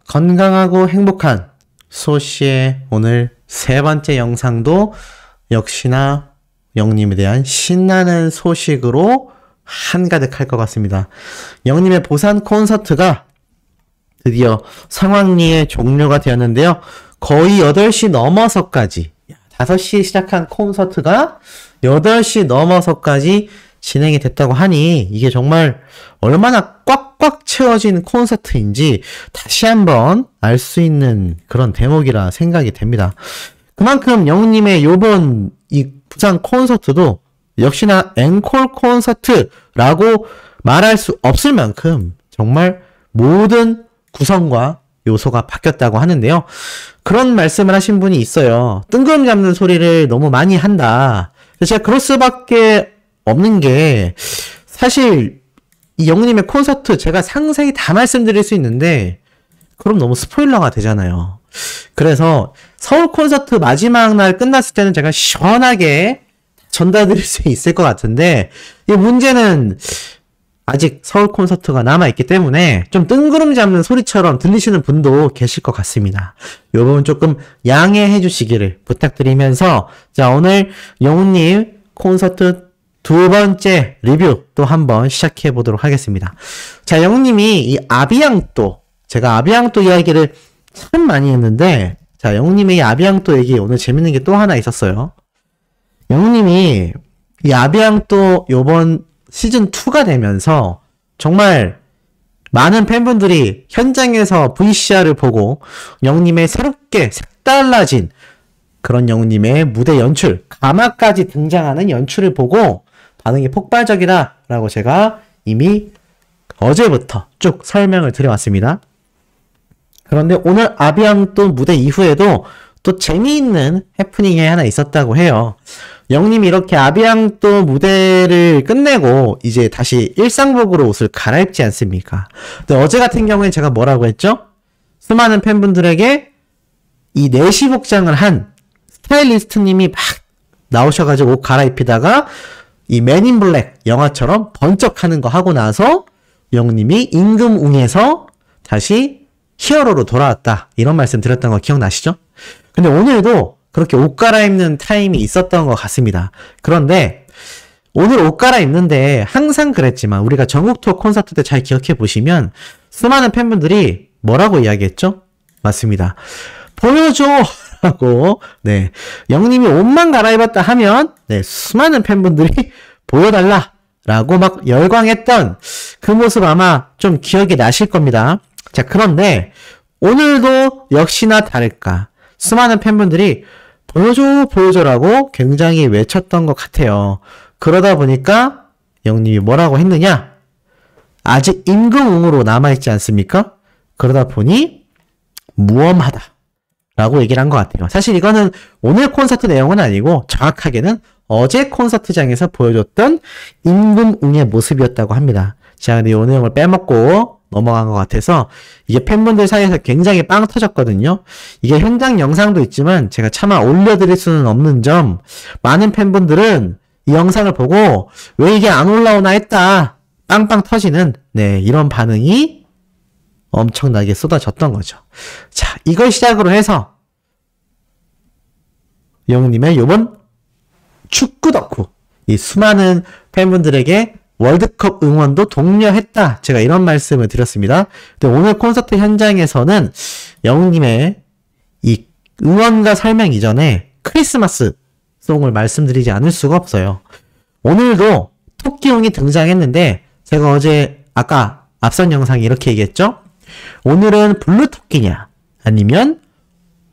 건강하고 행복한 소씨의 오늘 세 번째 영상도 역시나 영님에 대한 신나는 소식으로 한가득 할 것 같습니다. 영님의 부산 콘서트가 드디어 상황리에 종료가 되었는데요. 거의 8시 넘어서까지 5시에 시작한 콘서트가 8시 넘어서까지 진행이 됐다고 하니 이게 정말 얼마나 꽉꽉 채워진 콘서트인지 다시 한번 알 수 있는 그런 대목이라 생각이 됩니다. 그만큼 영웅님의 요번 이 부산 콘서트도 역시나 앵콜 콘서트라고 말할 수 없을 만큼 정말 모든 구성과 요소가 바뀌었다고 하는데요. 그런 말씀을 하신 분이 있어요. 뜬구름 잡는 소리를 너무 많이 한다. 제가 그럴 수밖에 없는 게 사실 이 영웅님의 콘서트 제가 상세히 다 말씀드릴 수 있는데 그럼 너무 스포일러가 되잖아요. 그래서 서울 콘서트 마지막 날 끝났을 때는 제가 시원하게 전달드릴 수 있을 것 같은데 이 문제는 아직 서울 콘서트가 남아있기 때문에 좀 뜬구름 잡는 소리처럼 들리시는 분도 계실 것 같습니다. 이 부분 조금 양해해 주시기를 부탁드리면서 자 오늘 영웅님 콘서트 두 번째 리뷰 또 한번 시작해 보도록 하겠습니다. 자 영웅님이 이 아비앙또 제가 아비앙또 이야기를 참 많이 했는데 자 영웅님의 이 아비앙또 얘기 오늘 재밌는 게 또 하나 있었어요. 영웅님이 이 아비앙또 요번 시즌2가 되면서 정말 많은 팬분들이 현장에서 VCR을 보고 영웅님의 새롭게 색달라진 그런 영웅님의 무대 연출, 가마까지 등장하는 연출을 보고 반응이 폭발적이다 라고 제가 이미 어제부터 쭉 설명을 드려왔습니다. 그런데 오늘 아비앙또 무대 이후에도 또 재미있는 해프닝이 하나 있었다고 해요. 영님이 이렇게 아비앙또 무대를 끝내고 이제 다시 일상복으로 옷을 갈아입지 않습니까? 근데 어제 같은 경우에 제가 뭐라고 했죠? 수많은 팬분들에게 이 내시 복장을 한 스타일리스트님이 막 나오셔가지고 옷 갈아입히다가 이 맨인 블랙 영화처럼 번쩍하는 거 하고 나서 영님이 임금웅에서 다시 히어로로 돌아왔다. 이런 말씀 드렸던 거 기억나시죠? 근데 오늘도 그렇게 옷 갈아입는 타임이 있었던 것 같습니다. 그런데 오늘 옷 갈아입는데 항상 그랬지만 우리가 전국 투어 콘서트 때 잘 기억해 보시면 수많은 팬분들이 뭐라고 이야기했죠? 맞습니다. 보여줘! 라고 네 영님이 옷만 갈아입었다 하면 네 수많은 팬분들이 보여달라! 라고 막 열광했던 그 모습 아마 좀 기억이 나실 겁니다. 자 그런데 오늘도 역시나 다를까 수많은 팬분들이 보여줘 보여줘라고 굉장히 외쳤던 것 같아요. 그러다 보니까 영님이 뭐라고 했느냐? 아직 임금웅으로 남아있지 않습니까? 그러다 보니 무엄하다 라고 얘기를 한 것 같아요. 사실 이거는 오늘 콘서트 내용은 아니고 정확하게는 어제 콘서트장에서 보여줬던 임금웅의 모습이었다고 합니다. 자 근데 이 내용을 빼먹고 넘어간 것 같아서 이게 팬분들 사이에서 굉장히 빵 터졌거든요. 이게 현장 영상도 있지만 제가 차마 올려드릴 수는 없는 점 많은 팬분들은 이 영상을 보고 왜 이게 안 올라오나 했다 빵빵 터지는 네 이런 반응이 엄청나게 쏟아졌던 거죠. 자 이걸 시작으로 해서 영웅님의 요번 축구 덕후 이 수많은 팬분들에게 월드컵 응원도 독려했다. 제가 이런 말씀을 드렸습니다. 근데 오늘 콘서트 현장에서는 영웅님의 이 응원과 설명 이전에 크리스마스 송을 말씀드리지 않을 수가 없어요. 오늘도 토끼용이 등장했는데 제가 어제 아까 앞선 영상에 이렇게 얘기했죠. 오늘은 블루 토끼냐 아니면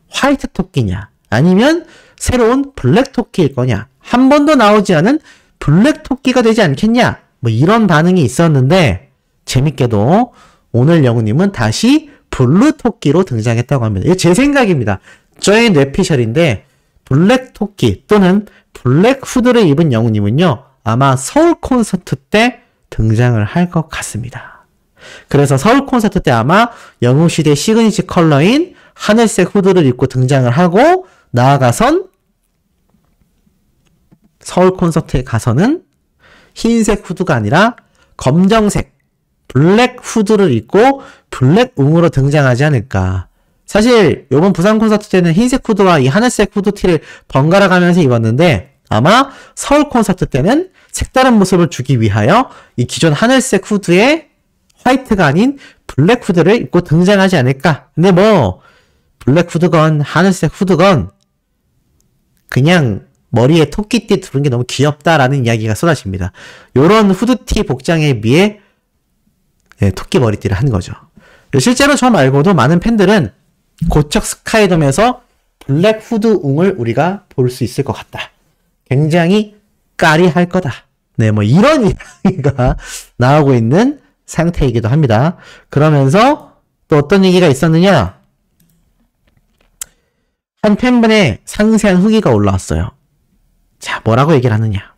화이트 토끼냐 아니면 새로운 블랙 토끼일 거냐 한 번도 나오지 않은 블랙 토끼가 되지 않겠냐 뭐 이런 반응이 있었는데 재밌게도 오늘 영웅님은 다시 블루 토끼로 등장했다고 합니다. 이거 제 생각입니다. 저의 뇌피셜인데 블랙 토끼 또는 블랙 후드를 입은 영웅님은요 아마 서울 콘서트 때 등장을 할 것 같습니다. 그래서 서울 콘서트 때 아마 영웅시대 시그니처 컬러인 하늘색 후드를 입고 등장을 하고 나아가선 서울 콘서트에 가서는 흰색 후드가 아니라 검정색 블랙 후드를 입고 블랙 웅으로 등장하지 않을까. 사실 이번 부산 콘서트 때는 흰색 후드와 이 하늘색 후드티를 번갈아 가면서 입었는데 아마 서울 콘서트 때는 색다른 모습을 주기 위하여 이 기존 하늘색 후드에 화이트가 아닌 블랙 후드를 입고 등장하지 않을까. 근데 뭐 블랙 후드건 하늘색 후드건 그냥 머리에 토끼띠 두른 게 너무 귀엽다라는 이야기가 쏟아집니다. 요런 후드티 복장에 비해 토끼 머리띠를 한 거죠. 실제로 저 말고도 많은 팬들은 고척 스카이돔에서 블랙 후드 웅을 우리가 볼 수 있을 것 같다. 굉장히 까리할 거다. 네, 뭐 이런 이야기가 나오고 있는 상태이기도 합니다. 그러면서 또 어떤 얘기가 있었느냐? 한 팬분의 상세한 후기가 올라왔어요. 자, 뭐라고 얘기를 하느냐?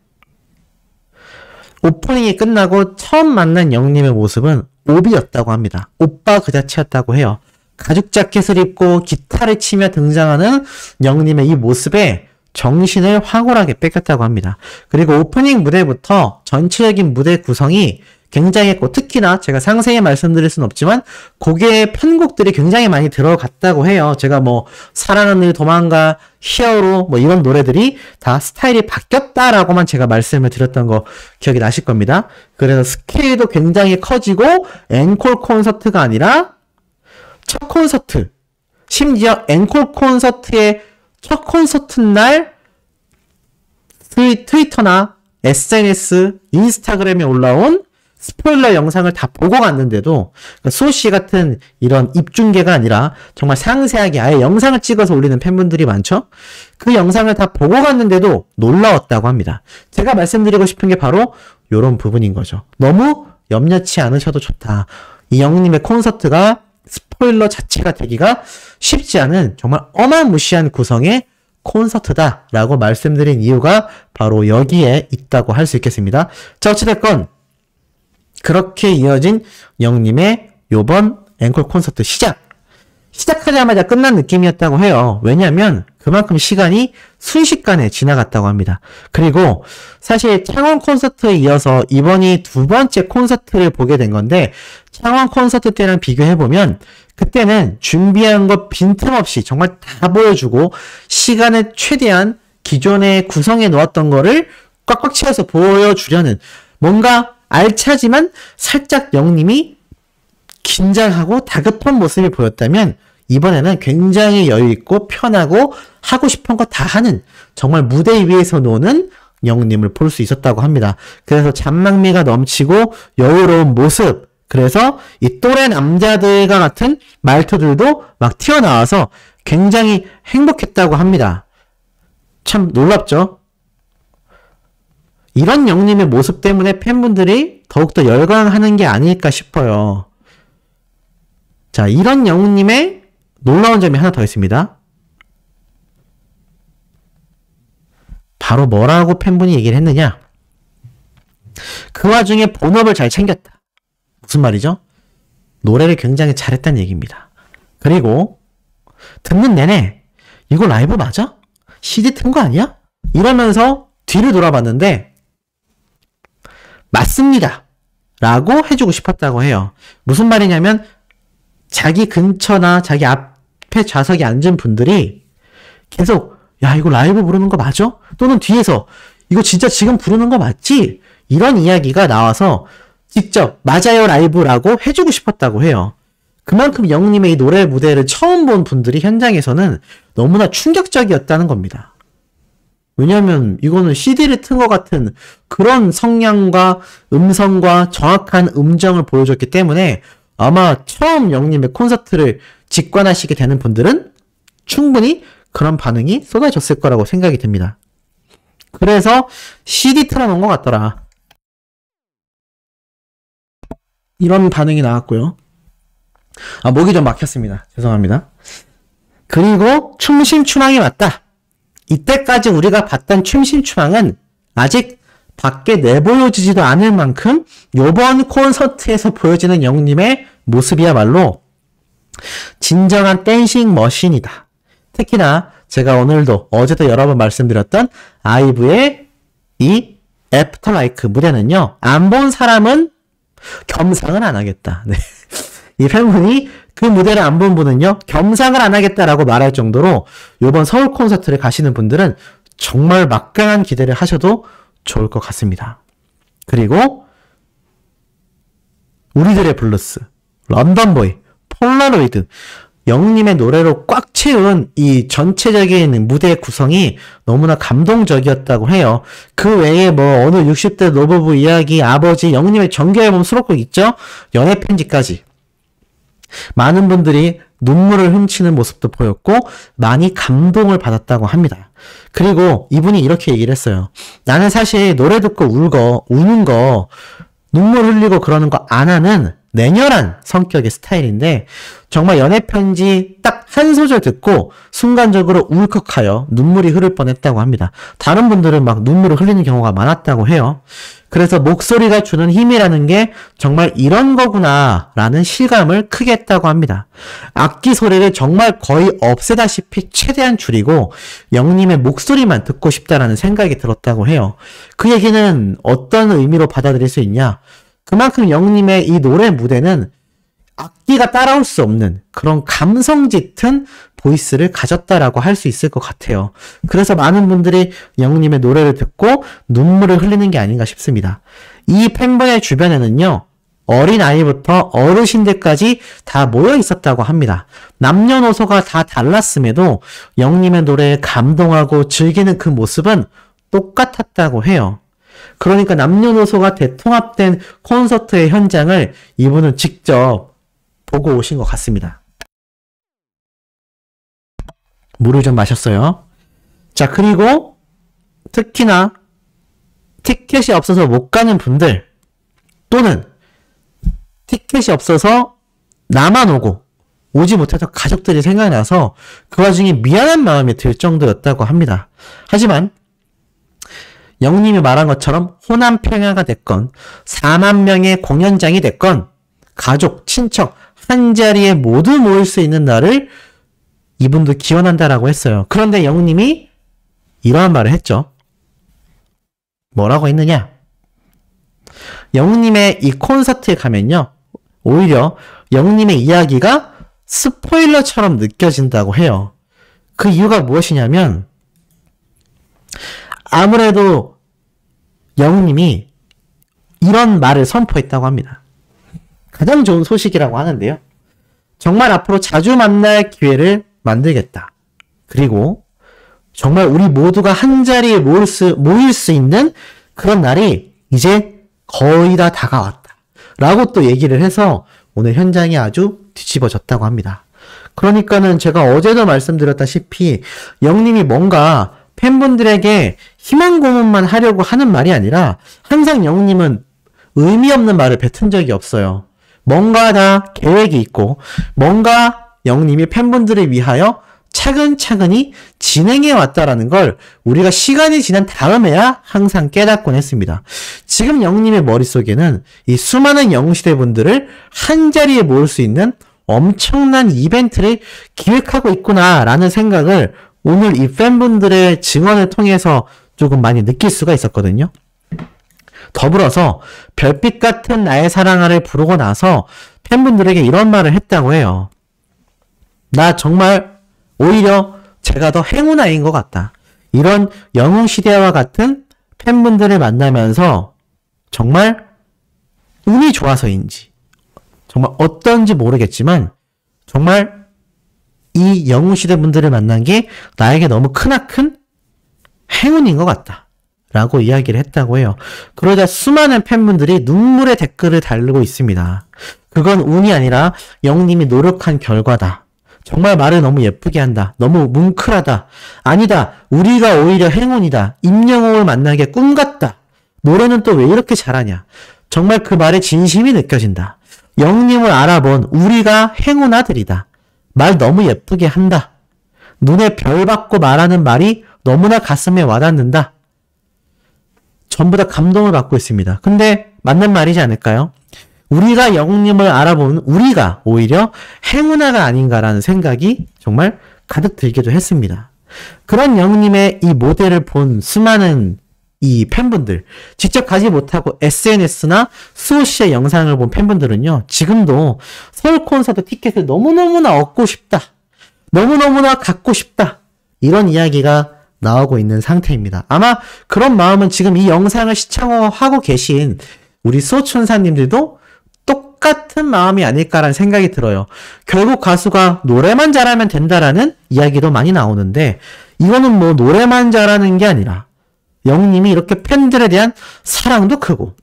오프닝이 끝나고 처음 만난 영님의 모습은 오비였다고 합니다. 오빠 그 자체였다고 해요. 가죽 자켓을 입고 기타를 치며 등장하는 영님의 이 모습에 정신을 황홀하게 뺏겼다고 합니다. 그리고 오프닝 무대부터 전체적인 무대 구성이 굉장히 했고, 특히나 제가 상세히 말씀드릴 수는 없지만 곡의 편곡들이 굉장히 많이 들어갔다고 해요. 제가 뭐 사랑하는 일, 도망가, 히어로 뭐 이런 노래들이 다 스타일이 바뀌었다라고만 제가 말씀을 드렸던 거 기억이 나실 겁니다. 그래서 스케일도 굉장히 커지고 앵콜 콘서트가 아니라 첫 콘서트, 심지어 앵콜 콘서트의 첫 콘서트 날 트위터나 SNS, 인스타그램에 올라온 스포일러 영상을 다 보고 갔는데도 소씨 같은 이런 입중계가 아니라 정말 상세하게 아예 영상을 찍어서 올리는 팬분들이 많죠. 그 영상을 다 보고 갔는데도 놀라웠다고 합니다. 제가 말씀드리고 싶은 게 바로 이런 부분인 거죠. 너무 염려치 않으셔도 좋다. 이 영님의 콘서트가 스포일러 자체가 되기가 쉽지 않은 정말 어마무시한 구성의 콘서트다라고 말씀드린 이유가 바로 여기에 있다고 할 수 있겠습니다. 자, 어찌됐건 그렇게 이어진 영님의 요번 앵콜 콘서트 시작하자마자 끝난 느낌이었다고 해요. 왜냐하면 그만큼 시간이 순식간에 지나갔다고 합니다. 그리고 사실 창원 콘서트에 이어서 이번이 두 번째 콘서트를 보게 된 건데, 창원 콘서트 때랑 비교해보면 그때는 준비한 거 빈틈없이 정말 다 보여주고 시간을 최대한 기존에 구성해 놓았던 거를 꽉꽉 채워서 보여주려는, 뭔가 알차지만 살짝 영님이 긴장하고 다급한 모습이 보였다면 이번에는 굉장히 여유있고 편하고 하고 싶은 거 다 하는, 정말 무대 위에서 노는 영님을 볼 수 있었다고 합니다. 그래서 잔망미가 넘치고 여유로운 모습, 그래서 이 또래 남자들과 같은 말투들도 막 튀어나와서 굉장히 행복했다고 합니다. 참 놀랍죠? 이런 영님의 모습 때문에 팬분들이 더욱더 열광하는 게 아닐까 싶어요. 자, 이런 영님의 놀라운 점이 하나 더 있습니다. 바로 뭐라고 팬분이 얘기를 했느냐? 그 와중에 본업을 잘 챙겼다. 무슨 말이죠? 노래를 굉장히 잘했다는 얘기입니다. 그리고 듣는 내내 이거 라이브 맞아? CD 튼 거 아니야? 이러면서 뒤를 돌아봤는데 맞습니다 라고 해주고 싶었다고 해요. 무슨 말이냐면 자기 근처나 자기 앞에 좌석에 앉은 분들이 계속 야 이거 라이브 부르는 거 맞아? 또는 뒤에서 이거 진짜 지금 부르는 거 맞지? 이런 이야기가 나와서 직접 맞아요 라이브라고 해주고 싶었다고 해요. 그만큼 영님의 이 노래 무대를 처음 본 분들이 현장에서는 너무나 충격적이었다는 겁니다. 왜냐면 이거는 CD를 튼 것 같은 그런 성량과 음성과 정확한 음정을 보여줬기 때문에 아마 처음 영님의 콘서트를 직관하시게 되는 분들은 충분히 그런 반응이 쏟아졌을 거라고 생각이 듭니다. 그래서 CD 틀어놓은 것 같더라. 이런 반응이 나왔고요. 목이 좀 막혔습니다. 죄송합니다. 그리고 춤심추망이 맞다. 이때까지 우리가 봤던 춤심추망은 아직 밖에 내보여지지도 않을 만큼 요번 콘서트에서 보여지는 영님의 모습이야말로 진정한 댄싱 머신이다. 특히나 제가 오늘도 어제도 여러 번 말씀드렸던 아이브의 이 애프터 라이크 무대는요. 안 본 사람은 겸상은 안 하겠다. 네. 이 팬분이 그 무대를 안 본 분은요, 겸상을 안 하겠다라고 말할 정도로 이번 서울 콘서트를 가시는 분들은 정말 막강한 기대를 하셔도 좋을 것 같습니다. 그리고 우리들의 블루스, 런던보이, 폴라로이드, 영님의 노래로 꽉 채운 이 전체적인 무대 구성이 너무나 감동적이었다고 해요. 그 외에 뭐 어느 60대 노부부 이야기, 아버지, 영님의 정규앨범 수록곡 있죠? 연애편지까지. 많은 분들이 눈물을 훔치는 모습도 보였고 많이 감동을 받았다고 합니다. 그리고 이분이 이렇게 얘기를 했어요. 나는 사실 노래 듣고 우는 거, 눈물 흘리고 그러는 거 안 하는 냉혈한 성격의 스타일인데 정말 연애편지 딱 한 소절 듣고 순간적으로 울컥하여 눈물이 흐를 뻔했다고 합니다. 다른 분들은 막 눈물을 흘리는 경우가 많았다고 해요. 그래서 목소리가 주는 힘이라는 게 정말 이런 거구나 라는 실감을 크게 했다고 합니다. 악기 소리를 정말 거의 없애다시피 최대한 줄이고 영님의 목소리만 듣고 싶다라는 생각이 들었다고 해요. 그 얘기는 어떤 의미로 받아들일 수 있냐? 그만큼 영님의 이 노래 무대는 악기가 따라올 수 없는 그런 감성 짙은 보이스를 가졌다라고 할 수 있을 것 같아요. 그래서 많은 분들이 영님의 노래를 듣고 눈물을 흘리는 게 아닌가 싶습니다. 이 팬분의 주변에는요, 어린아이부터 어르신들까지 다 모여 있었다고 합니다. 남녀노소가 다 달랐음에도 영님의 노래에 감동하고 즐기는 그 모습은 똑같았다고 해요. 그러니까 남녀노소가 대통합된 콘서트의 현장을 이분은 직접 보고 오신 것 같습니다. 물을 좀 마셨어요. 자, 그리고 특히나 티켓이 없어서 못 가는 분들 또는 티켓이 없어서 나만 오지 못해서 가족들이 생각나서 그 와중에 미안한 마음이 들 정도였다고 합니다. 하지만 영님이 말한 것처럼 호남 평야가 됐건 4만 명의 공연장이 됐건 가족, 친척 한자리에 모두 모일 수 있는 날을 이분도 기원한다라고 했어요. 그런데 영님이 이러한 말을 했죠. 뭐라고 했느냐? 영님의 이 콘서트에 가면요, 오히려 영님의 이야기가 스포일러처럼 느껴진다고 해요. 그 이유가 무엇이냐면 아무래도 영님이 이런 말을 선포했다고 합니다. 가장 좋은 소식이라고 하는데요. 정말 앞으로 자주 만날 기회를 만들겠다. 그리고 정말 우리 모두가 한자리에 모일 수 있는 그런 날이 이제 거의 다 다가왔다. 라고 또 얘기를 해서 오늘 현장이 아주 뒤집어졌다고 합니다. 그러니까는 제가 어제도 말씀드렸다시피 영님이 뭔가 팬분들에게 희망 고문만 하려고 하는 말이 아니라 항상 영님은 의미 없는 말을 뱉은 적이 없어요. 뭔가 다 계획이 있고 뭔가 영님이 팬분들을 위하여 차근차근히 진행해 왔다라는 걸 우리가 시간이 지난 다음에야 항상 깨닫곤 했습니다. 지금 영님의 머릿속에는 이 수많은 영시대분들을 한자리에 모을 수 있는 엄청난 이벤트를 기획하고 있구나라는 생각을 오늘 이 팬분들의 증언을 통해서 조금 많이 느낄 수가 있었거든요. 더불어서 별빛 같은 나의 사랑아를 부르고 나서 팬분들에게 이런 말을 했다고 해요. 나 정말 오히려 제가 더 행운아인 것 같다. 이런 영웅시대와 같은 팬분들을 만나면서 정말 운이 좋아서인지 정말 어떤지 모르겠지만 정말 이 영웅시대 분들을 만난 게 나에게 너무 크나큰 행운인 것 같다. 라고 이야기를 했다고 해요. 그러자 수많은 팬분들이 눈물의 댓글을 달고 있습니다. 그건 운이 아니라 영님이 노력한 결과다. 정말 말을 너무 예쁘게 한다. 너무 뭉클하다. 아니다. 우리가 오히려 행운이다. 임영웅을 만나게 꿈 같다. 노래는 또 왜 이렇게 잘하냐. 정말 그 말에 진심이 느껴진다. 영님을 알아본 우리가 행운아들이다. 말 너무 예쁘게 한다. 눈에 별 받고 말하는 말이 너무나 가슴에 와닿는다. 전부 다 감동을 받고 있습니다. 근데 맞는 말이지 않을까요? 우리가 영웅님을 알아보는 우리가 오히려 행운아가 아닌가라는 생각이 정말 가득 들기도 했습니다. 그런 영웅님의 이 모델을 본 수많은 이 팬분들, 직접 가지 못하고 SNS나 소시의 영상을 본 팬분들은요, 지금도 서울 콘서트 티켓을 너무너무나 얻고 싶다. 너무너무나 갖고 싶다. 이런 이야기가 나오고 있는 상태입니다. 아마 그런 마음은 지금 이 영상을 시청하고 계신 우리 소천사님들도 똑같은 마음이 아닐까라는 생각이 들어요. 결국 가수가 노래만 잘하면 된다라는 이야기도 많이 나오는데, 이거는 뭐 노래만 잘하는 게 아니라 영님이 이렇게 팬들에 대한 사랑도 크고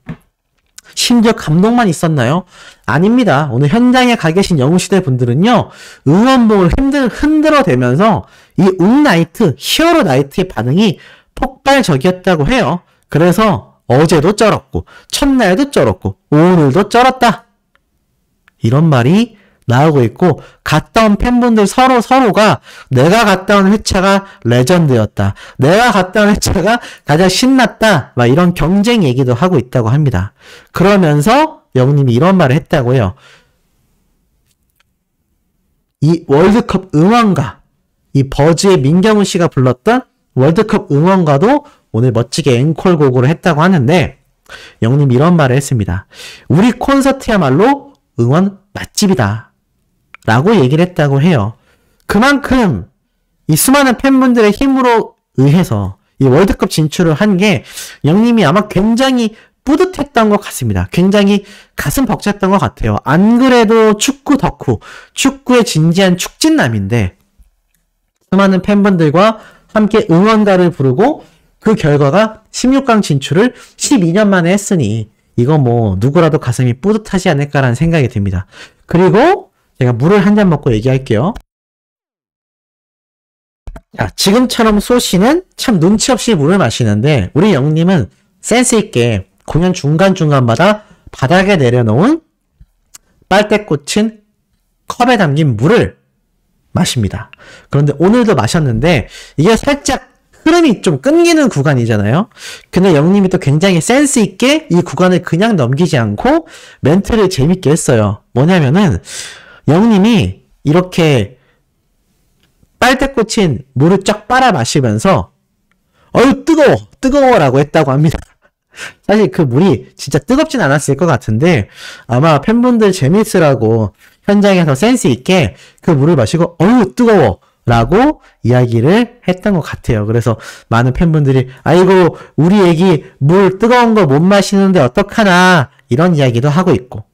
심지어 감동만 있었나요? 아닙니다. 오늘 현장에 가 계신 영웅시대 분들은요, 응원봉을 흔들어대면서 이 웅나이트, 히어로 나이트의 반응이 폭발적이었다고 해요. 그래서 어제도 쩔었고 첫날도 쩔었고 오늘도 쩔었다, 이런 말이 나오고 있고, 갔다 온 팬분들 서로가 내가 갔다 온 회차가 레전드였다, 내가 갔다 온 회차가 가장 신났다, 막 이런 경쟁 얘기도 하고 있다고 합니다. 그러면서 영님이 이런 말을 했다고 해요. 이 월드컵 응원가, 이 버즈의 민경훈 씨가 불렀던 월드컵 응원가도 오늘 멋지게 앵콜곡으로 했다고 하는데, 영님이 이런 말을 했습니다. 우리 콘서트야말로 응원 맛집이다 라고 얘기를 했다고 해요. 그만큼 이 수많은 팬분들의 힘으로 의해서 이 월드컵 진출을 한 게 영님이 아마 굉장히 뿌듯했던 것 같습니다. 굉장히 가슴 벅찼던 것 같아요. 안 그래도 축구 덕후, 축구의 진지한 축진남인데 수많은 팬분들과 함께 응원가를 부르고 그 결과가 16강 진출을 12년 만에 했으니 이거 뭐 누구라도 가슴이 뿌듯하지 않을까라는 생각이 듭니다. 그리고 제가 물을 한 잔 먹고 얘기할게요. 자, 지금처럼 소씨는 참 눈치 없이 물을 마시는데, 우리 영님은 센스 있게 공연 중간중간마다 바닥에 내려놓은 빨대 꽂힌 컵에 담긴 물을 마십니다. 그런데 오늘도 마셨는데 이게 살짝 흐름이 좀 끊기는 구간이잖아요. 근데 영님이 또 굉장히 센스 있게 이 구간을 그냥 넘기지 않고 멘트를 재밌게 했어요. 뭐냐면은 영님이 이렇게 빨대 꽂힌 물을 쫙 빨아 마시면서 어휴 뜨거워라고 했다고 합니다. 사실 그 물이 진짜 뜨겁진 않았을 것 같은데 아마 팬분들 재밌으라고 현장에서 센스 있게 그 물을 마시고 어휴 뜨거워 라고 이야기를 했던 것 같아요. 그래서 많은 팬분들이 아이고 우리 애기 물 뜨거운 거 못 마시는데 어떡하나 이런 이야기도 하고 있고,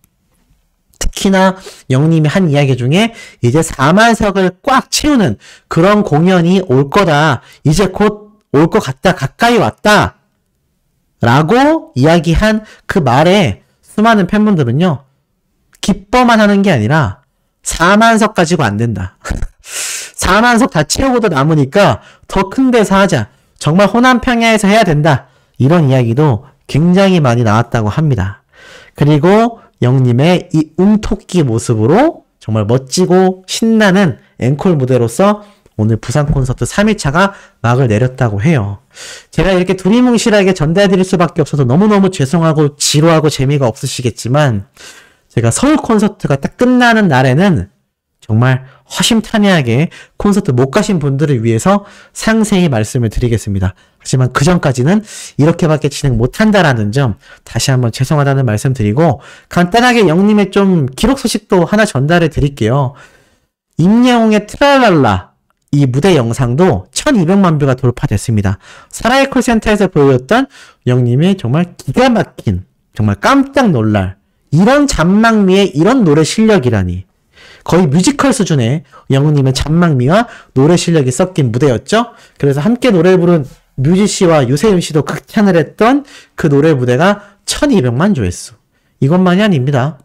특히나 영님이 한 이야기 중에 이제 4만석을 꽉 채우는 그런 공연이 올 거다, 이제 곧 올 것 같다, 가까이 왔다 라고 이야기한 그 말에 수많은 팬분들은요 기뻐만 하는 게 아니라 4만석 가지고 안 된다, 4만석 다 채우고도 남으니까 더 큰 데서 하자, 정말 호남평야에서 해야 된다, 이런 이야기도 굉장히 많이 나왔다고 합니다. 그리고 영님의 이 웅토끼 모습으로 정말 멋지고 신나는 앵콜 무대로서 오늘 부산 콘서트 3일차가 막을 내렸다고 해요. 제가 이렇게 두리뭉실하게 전달해드릴 수밖에 없어서 너무너무 죄송하고 지루하고 재미가 없으시겠지만, 제가 서울 콘서트가 딱 끝나는 날에는 정말 허심탄회하게 콘서트 못 가신 분들을 위해서 상세히 말씀을 드리겠습니다. 하지만 그 전까지는 이렇게밖에 진행 못한다라는 점 다시 한번 죄송하다는 말씀 드리고, 간단하게 영님의 좀 기록 소식도 하나 전달해 드릴게요. 임영웅의 트랄랄라 이 무대 영상도 1200만 뷰가 돌파됐습니다. 사라이 콜센터에서 보여줬던 영님의 정말 기가 막힌, 정말 깜짝 놀랄 이런 잔망미의 이런 노래 실력이라니, 거의 뮤지컬 수준의 영웅님의 잔망미와 노래 실력이 섞인 무대였죠. 그래서 함께 노래를 부른 뮤지씨와 유세윤씨도 극찬을 했던 그 노래 무대가 1200만 조회수. 이것만이 아닙니다.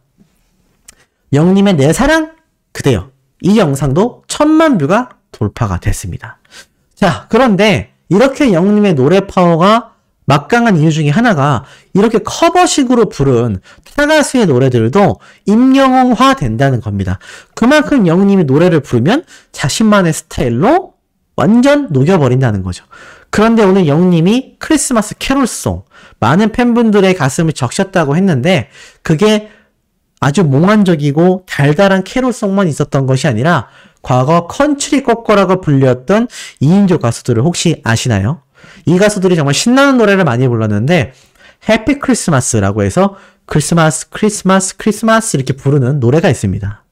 영웅님의 내 사랑 그대여 이 영상도 1000만 뷰가 돌파가 됐습니다. 자, 그런데 이렇게 영웅님의 노래 파워가 막강한 이유 중에 하나가 이렇게 커버식으로 부른 타가수의 노래들도 임영웅화 된다는 겁니다. 그만큼 영웅님이 노래를 부르면 자신만의 스타일로 완전 녹여버린다는 거죠. 그런데 오늘 영웅님이 크리스마스 캐롤송, 많은 팬분들의 가슴을 적셨다고 했는데 그게 아주 몽환적이고 달달한 캐롤송만 있었던 것이 아니라 과거 컨트리 꼬꼬라고 불렸던 2인조 가수들을 혹시 아시나요? 이 가수들이 정말 신나는 노래를 많이 불렀는데 해피 크리스마스라고 해서 크리스마스 크리스마스 크리스마스 이렇게 부르는 노래가 있습니다.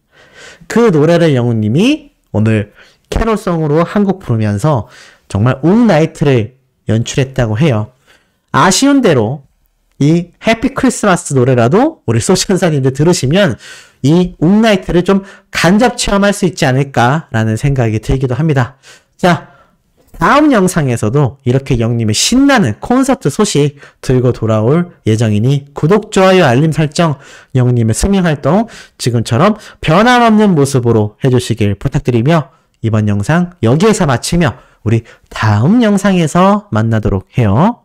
그 노래를 영웅님이 오늘 캐롤송으로 한 곡 부르면서 정말 웅나이트를 연출했다고 해요. 아쉬운 대로 이 해피 크리스마스 노래라도 우리 소시현사님들 들으시면 이 웅나이트를 좀 간접 체험할 수 있지 않을까라는 생각이 들기도 합니다. 자, 다음 영상에서도 이렇게 영님의 신나는 콘서트 소식 들고 돌아올 예정이니 구독, 좋아요, 알림 설정, 영님의 승리활동 지금처럼 변함없는 모습으로 해주시길 부탁드리며 이번 영상 여기에서 마치며 우리 다음 영상에서 만나도록 해요.